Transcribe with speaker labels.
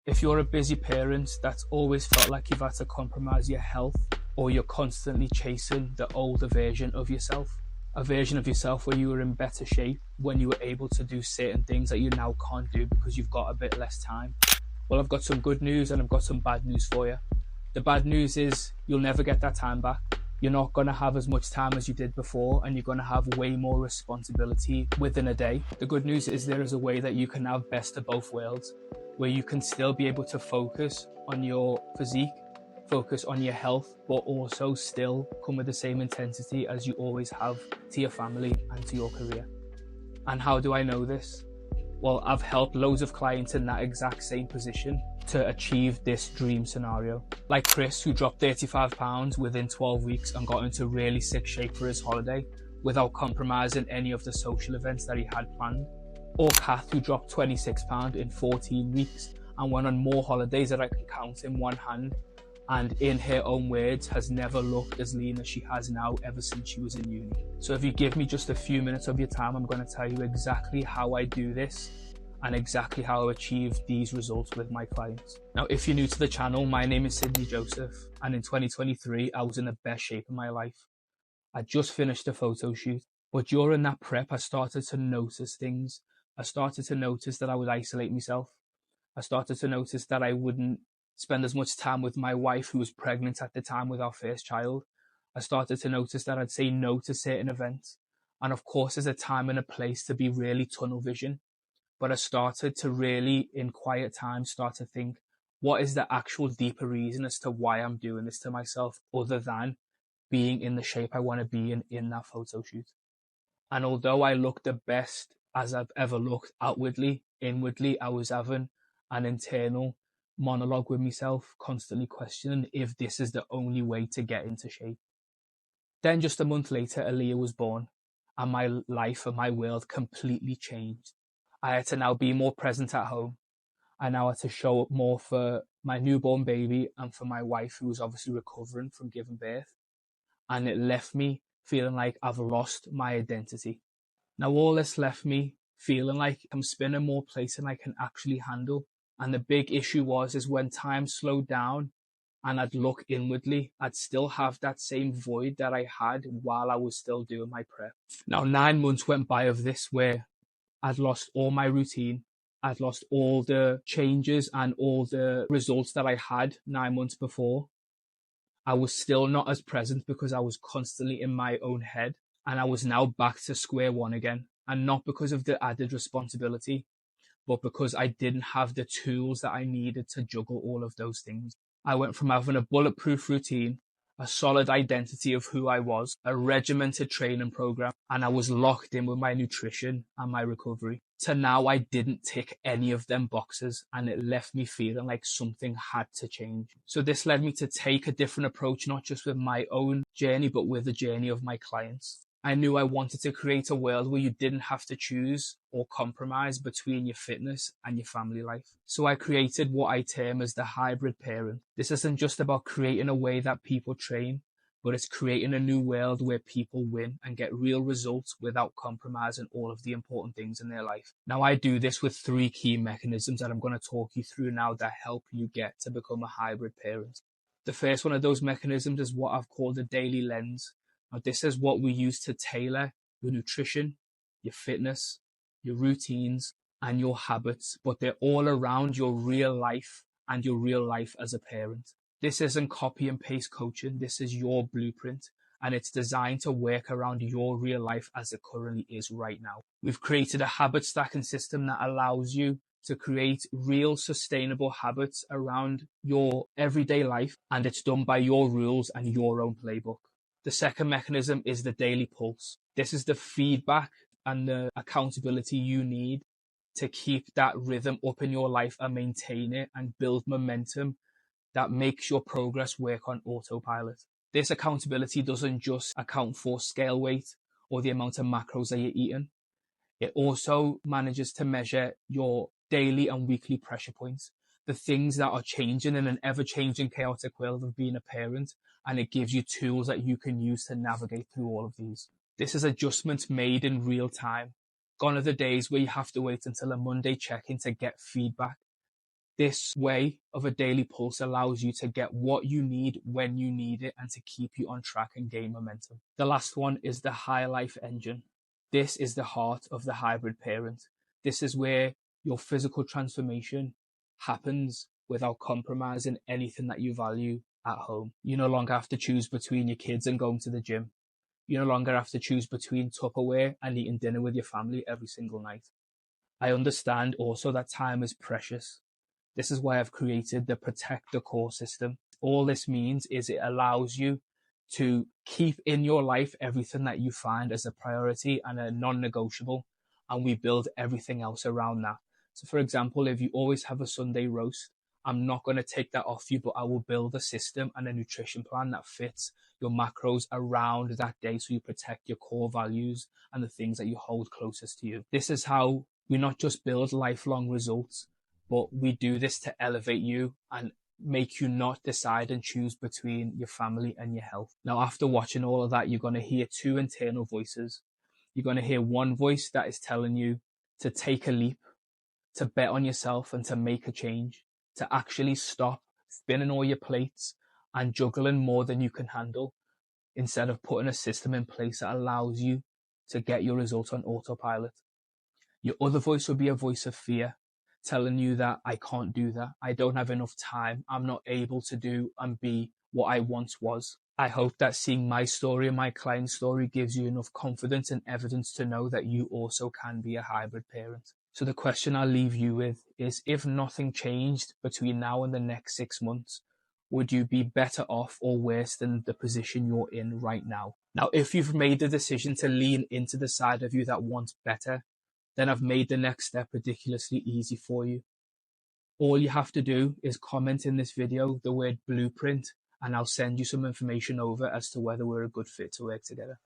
Speaker 1: If you're a busy parent that's always felt like you've had to compromise your health, or you're constantly chasing the older version of yourself, a version of yourself where you were in better shape when you were able to do certain things that you now can't do because you've got a bit less time, well, I've got some good news and I've got some bad news for you. The bad news is you'll never get that time back. You're not going to have as much time as you did before, and you're going to have way more responsibility within a day. The good news is there is a way that you can have best of both worlds, where you can still be able to focus on your physique, focus on your health, but also still come with the same intensity as you always have to your family and to your career. And how do I know this? Well, I've helped loads of clients in that exact same position to achieve this dream scenario. Like Chris, who dropped 35 pounds within 12 weeks and got into really sick shape for his holiday without compromising any of the social events that he had planned. Or Kath, who dropped 26 pounds in 14 weeks and went on more holidays that I can count in one hand, and in her own words, has never looked as lean as she has now ever since she was in uni. So if you give me just a few minutes of your time, I'm going to tell you exactly how I do this and exactly how I achieve these results with my clients. Now, if you're new to the channel, my name is Sydney Joseph, and in 2023, I was in the best shape of my life. I just finished a photo shoot, but during that prep, I started to notice things. I started to notice that I would isolate myself. I started to notice that I wouldn't spend as much time with my wife, who was pregnant at the time with our first child. I started to notice that I'd say no to certain events. And of course, there's a time and a place to be really tunnel vision. But I started to really, in quiet time, start to think, what is the actual deeper reason as to why I'm doing this to myself, other than being in the shape I want to be in that photo shoot? And although I looked the best as I've ever looked outwardly, inwardly, I was having an internal monologue with myself, constantly questioning if this is the only way to get into shape. Then just a month later, Aaliyah was born, and my life and my world completely changed. I had to now be more present at home. I now had to show up more for my newborn baby and for my wife, who was obviously recovering from giving birth. And it left me feeling like I've lost my identity. Now all this left me feeling like I'm spinning more plates than I can actually handle. And the big issue is when time slowed down and I'd look inwardly, I'd still have that same void that I had while I was still doing my prep. Now 9 months went by of this where I'd lost all my routine. I'd lost all the changes and all the results that I had 9 months before. I was still not as present because I was constantly in my own head, and I was now back to square one again. And not because of the added responsibility, but because I didn't have the tools that I needed to juggle all of those things. I went from having a bulletproof routine, a solid identity of who I was, a regimented training program, and I was locked in with my nutrition and my recovery, to now I didn't tick any of them boxes, and it left me feeling like something had to change. So this led me to take a different approach, not just with my own journey, but with the journey of my clients. I knew I wanted to create a world where you didn't have to choose or compromise between your fitness and your family life. So I created what I term as the hybrid parent. This isn't just about creating a way that people train, but it's creating a new world where people win and get real results without compromising all of the important things in their life. Now, I do this with 3 key mechanisms that I'm going to talk you through now that help you get to become a hybrid parent. The first one of those mechanisms is what I've called the daily lens. Now, this is what we use to tailor your nutrition, your fitness, your routines, and your habits, but they're all around your real life and your real life as a parent. This isn't copy and paste coaching. This is your blueprint, and it's designed to work around your real life as it currently is right now. We've created a habit stacking system that allows you to create real sustainable habits around your everyday life, and it's done by your rules and your own playbook. The second mechanism is the daily pulse. This is the feedback and the accountability you need to keep that rhythm up in your life and maintain it and build momentum that makes your progress work on autopilot. This accountability doesn't just account for scale weight or the amount of macros that you're eating. It also manages to measure your daily and weekly pressure points, the things that are changing in an ever-changing, chaotic world of being a parent, and it gives you tools that you can use to navigate through all of these. This is adjustments made in real time. Gone are the days where you have to wait until a Monday check-in to get feedback. This way of a daily pulse allows you to get what you need when you need it and to keep you on track and gain momentum. The last one is the High Life Engine. This is the heart of the hybrid parent. This is where your physical transformation happens without compromising anything that you value at home. You no longer have to choose between your kids and going to the gym. You no longer have to choose between Tupperware and eating dinner with your family every single night. I understand also that time is precious. This is why I've created the Protect the Core system. All this means is it allows you to keep in your life everything that you find as a priority and a non-negotiable, and we build everything else around that. So for example, if you always have a Sunday roast, I'm not going to take that off you, but I will build a system and a nutrition plan that fits your macros around that day so you protect your core values and the things that you hold closest to you. This is how we not just build lifelong results, but we do this to elevate you and make you not decide and choose between your family and your health. Now, after watching all of that, you're going to hear two internal voices. You're going to hear one voice that is telling you to take a leap, to bet on yourself and to make a change, to actually stop spinning all your plates and juggling more than you can handle, instead of putting a system in place that allows you to get your results on autopilot. Your other voice will be a voice of fear, telling you that I can't do that. I don't have enough time. I'm not able to do and be what I once was. I hope that seeing my story and my client's story gives you enough confidence and evidence to know that you also can be a hybrid parent. So the question I'll leave you with is, if nothing changed between now and the next 6 months, would you be better off or worse than the position you're in right now? Now, if you've made the decision to lean into the side of you that wants better, then I've made the next step ridiculously easy for you. All you have to do is comment in this video the word blueprint, and I'll send you some information over as to whether we're a good fit to work together.